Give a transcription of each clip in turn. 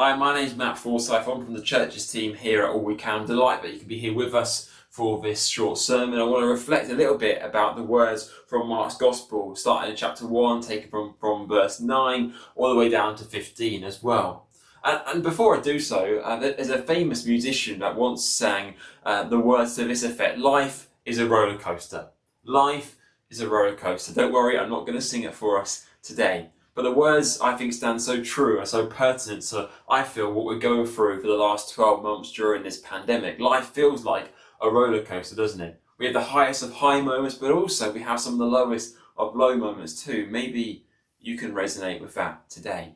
Hi, my name's Matt Forsyth. I'm from the churches team here at All We Can. Delighted that you can be here with us for this short sermon. I want to reflect a little bit about the words from Mark's Gospel, starting in chapter 1, taken from verse 9, all the way down to 15 as well. And before I do so, there's a famous musician that once sang the words to this effect: life is a roller coaster. Life is a roller coaster. Don't worry, I'm not going to sing it for us today. But the words, I think, stand so true and so pertinent to, I feel, what we're going through for the last 12 months during this pandemic. Life feels like a roller coaster, doesn't it? We have the highest of high moments, but also we have some of the lowest of low moments too. Maybe you can resonate with that today.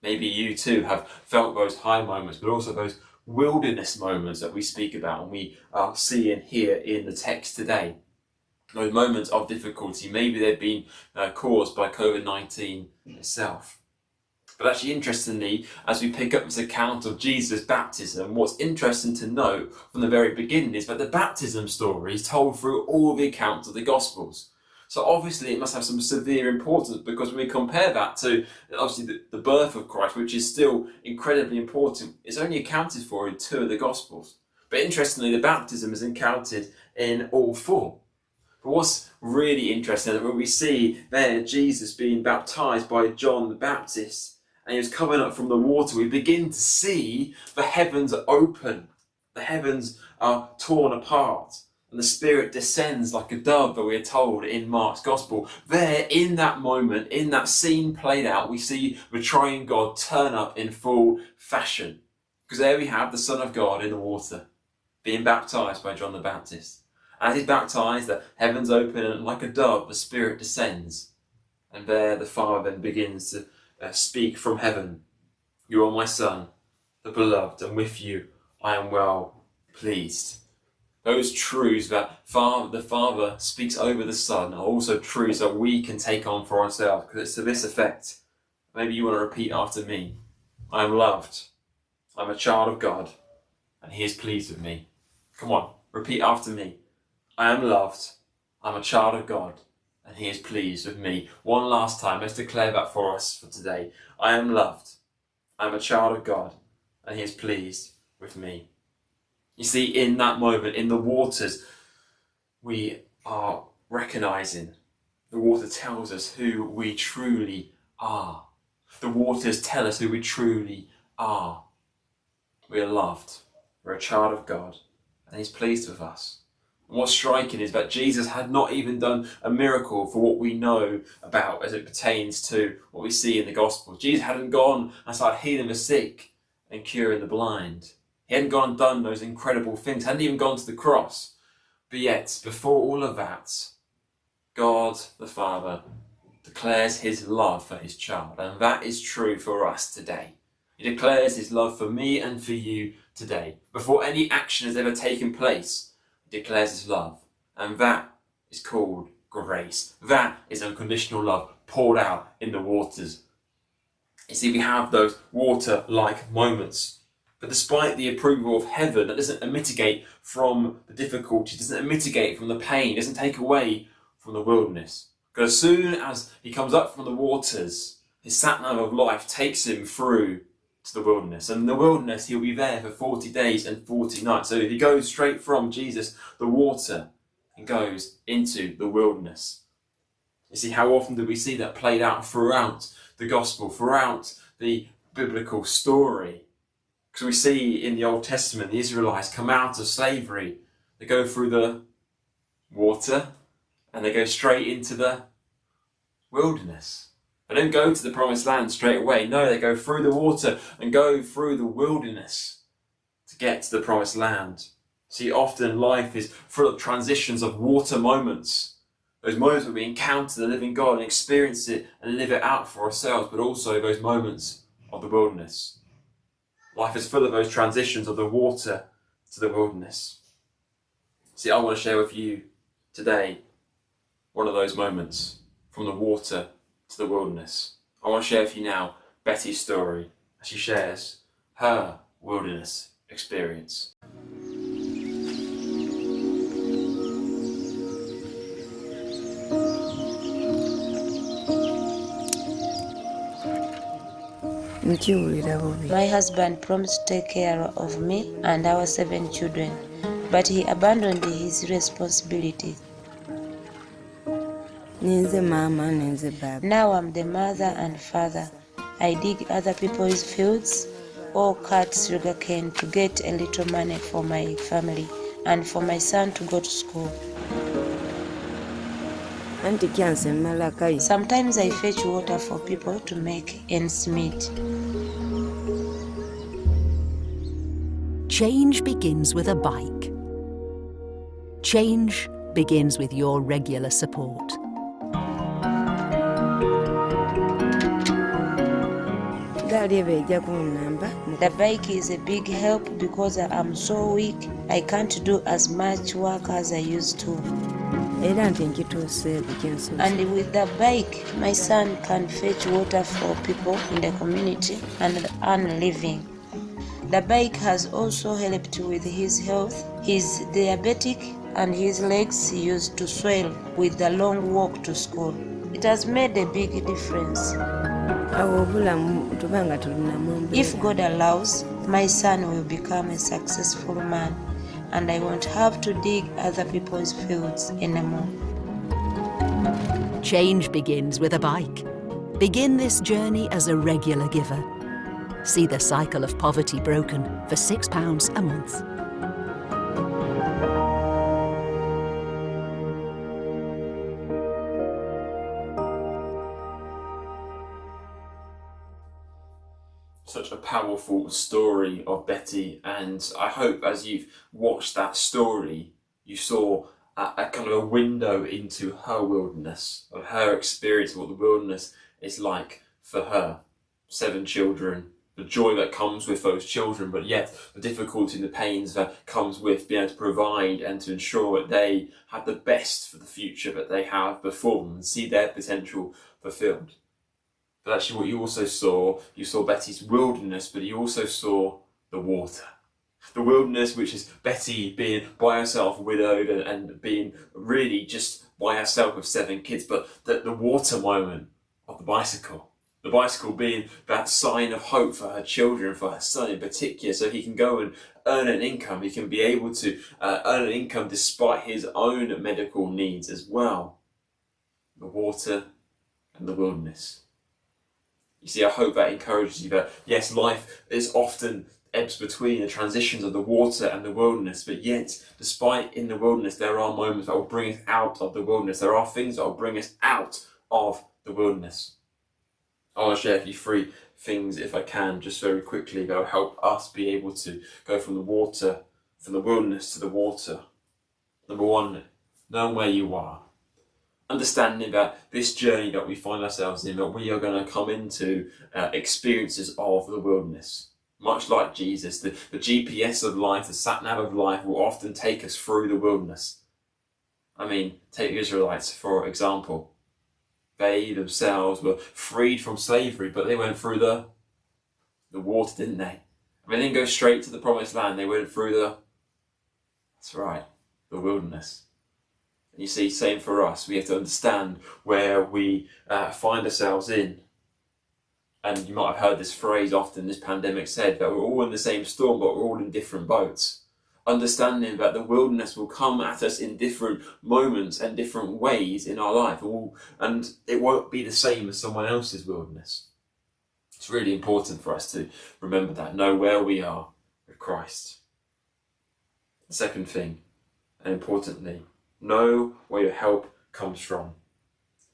Maybe you too have felt those high moments, but also those wilderness moments that we speak about and we are seeing here in the text today. Those moments of difficulty, maybe they've been caused by COVID-19 itself. But actually, interestingly, as we pick up this account of Jesus' baptism, what's interesting to note from the very beginning is that the baptism story is told through all the accounts of the Gospels. So obviously it must have some severe importance, because when we compare that to obviously the birth of Christ, which is still incredibly important, it's only accounted for in 2 of the Gospels. But interestingly, the baptism is encountered in all 4. But what's really interesting is when we see there Jesus being baptized by John the Baptist, and he was coming up from the water, we begin to see the heavens open. The heavens are torn apart, and the Spirit descends like a dove, that we are told in Mark's Gospel. There, in that moment, in that scene played out, we see the triune God turn up in full fashion. Because there we have the Son of God in the water, being baptized by John the Baptist. As he's baptized, the heavens open, and like a dove, the Spirit descends. And there the Father then begins to speak from heaven. You are my Son, the beloved, and with you I am well pleased. Those truths that the Father speaks over the Son are also truths that we can take on for ourselves, because it's to this effect. Maybe you want to repeat after me. I am loved. I'm a child of God, and He is pleased with me. Come on, repeat after me. I am loved, I'm a child of God, and He is pleased with me. One last time, let's declare that for us for today. I am loved, I'm a child of God, and He is pleased with me. You see, in that moment, in the waters, we are recognizing, the water tells us who we truly are. The waters tell us who we truly are. We are loved, we're a child of God, and He's pleased with us. And what's striking is that Jesus had not even done a miracle for what we know about as it pertains to what we see in the Gospels. Jesus hadn't gone and started healing the sick and curing the blind. He hadn't gone and done those incredible things, hadn't even gone to the cross. But yet, before all of that, God the Father declares His love for His child. And that is true for us today. He declares His love for me and for you today. Before any action has ever taken place, declares His love, and that is called grace. That is unconditional love poured out in the waters. You see, we have those water-like moments, but despite the approval of heaven, that doesn't mitigate from the difficulty, doesn't mitigate from the pain, doesn't take away from the wilderness. Because as soon as He comes up from the waters, His sat-nav of life takes Him through to the wilderness. And in the wilderness, He'll be there for 40 days and 40 nights. So He goes straight from Jesus, the water, and goes into the wilderness. You see, how often do we see that played out throughout the Gospel, throughout the biblical story? Because we see in the Old Testament, the Israelites come out of slavery. They go through the water, and they go straight into the wilderness. They don't go to the promised land straight away. No, they go through the water and go through the wilderness to get to the promised land. See, often life is full of transitions of water moments. Those moments where we encounter the living God and experience it and live it out for ourselves, but also those moments of the wilderness. Life is full of those transitions of the water to the wilderness. See, I want to share with you today one of those moments from the water to the wilderness. I want to share with you now Betty's story as she shares her wilderness experience. My husband promised to take care of me and our 7 children, but he abandoned his responsibilities. Now I'm the mother and father. I dig other people's fields or cut sugarcane to get a little money for my family and for my son to go to school. Sometimes I fetch water for people to make ends meet. Change begins with a bike. Change begins with your regular support. The bike is a big help because I'm so weak. I can't do as much work as I used to. And with the bike, my son can fetch water for people in the community and earn a living. The bike has also helped with his health. He's diabetic and his legs used to swell with the long walk to school. It has made a big difference. If God allows, my son will become a successful man, and I won't have to dig other people's fields anymore. Change begins with a bike. Begin this journey as a regular giver. See the cycle of poverty broken for £6 a month. Such a powerful story of Betty, and I hope as you've watched that story, you saw a kind of a window into her wilderness, of her experience of what the wilderness is like for her. 7 children, the joy that comes with those children, but yet the difficulty and the pains that comes with being able to provide and to ensure that they have the best for the future that they have before them and see their potential fulfilled. But actually what you also saw, you saw Betty's wilderness, but you also saw the water. The wilderness, which is Betty being by herself, widowed, and being really just by herself with 7 kids, but the water moment of the bicycle. The bicycle being that sign of hope for her children, for her son in particular, so he can go and earn an income. He can be able to earn an income despite his own medical needs as well. The water and the wilderness. You see, I hope that encourages you that, yes, life is often ebbs between the transitions of the water and the wilderness, but yet, despite in the wilderness, there are moments that will bring us out of the wilderness. There are things that will bring us out of the wilderness. I want to share with you 3 things, if I can, just very quickly, that will help us be able to go from the wilderness to the water. Number 1, knowing where you are. Understanding that this journey that we find ourselves in, that we are going to come into experiences of the wilderness. Much like Jesus, the GPS of life, the sat-nav of life will often take us through the wilderness. I mean, take the Israelites for example. They themselves were freed from slavery, but they went through the water, didn't they? I mean, they didn't go straight to the promised land. They went through that's right, the wilderness. And you see, same for us. We have to understand where we find ourselves in. And you might have heard this phrase often, this pandemic said, that we're all in the same storm, but we're all in different boats. Understanding that the wilderness will come at us in different moments and different ways in our life, and it won't be the same as someone else's wilderness. It's really important for us to remember that, know where we are with Christ. The second thing, and importantly, know where your help comes from.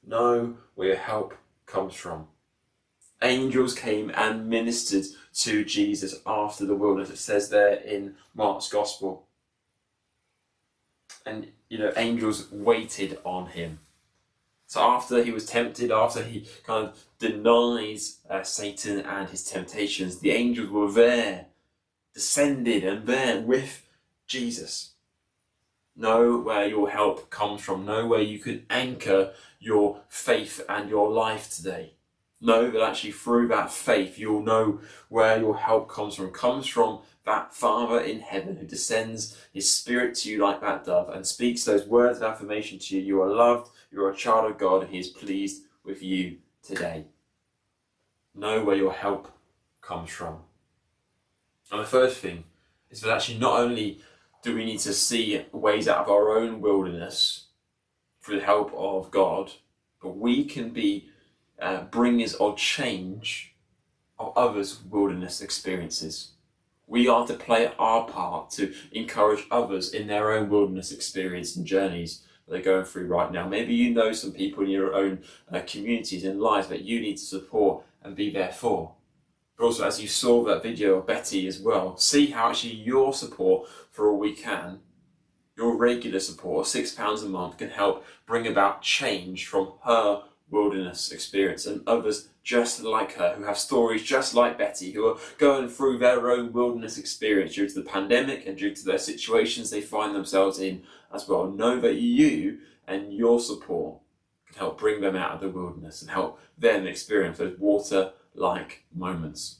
Know where your help comes from. Angels came and ministered to Jesus after the wilderness. It says there in Mark's Gospel. And, angels waited on him. So after he was tempted, after he kind of denies Satan and his temptations, the angels were there, descended and there with Jesus. Know where your help comes from. Know where you can anchor your faith and your life today. Know that actually through that faith you'll know where your help comes from. It comes from that Father in heaven who descends his Spirit to you like that dove and speaks those words of affirmation to you. You are loved, you are a child of God, and he is pleased with you today. Know where your help comes from. And the first thing is that actually not only do we need to see ways out of our own wilderness through the help of God, but we can be bringers of change of others' wilderness experiences. We are to play our part to encourage others in their own wilderness experience and journeys that they're going through right now. Maybe you know some people in your own communities and lives that you need to support and be there for. But also, as you saw that video of Betty as well, see how actually your support for All We Can, your regular support of £6 a month, can help bring about change from her wilderness experience and others just like her who have stories just like Betty, who are going through their own wilderness experience due to the pandemic and due to their situations they find themselves in as well. Know that you and your support can help bring them out of the wilderness and help them experience those water-like moments.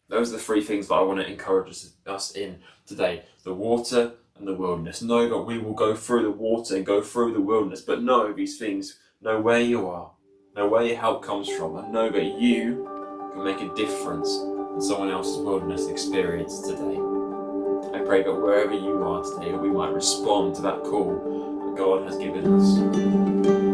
Those are the three things that I want to encourage us in today: the water and the wilderness. Know that we will go through the water and go through the wilderness, but know these things. Know where you are, know where your help comes from, and know that you can make a difference in someone else's wilderness experience today. I pray that wherever you are today, that we might respond to that call that God has given us.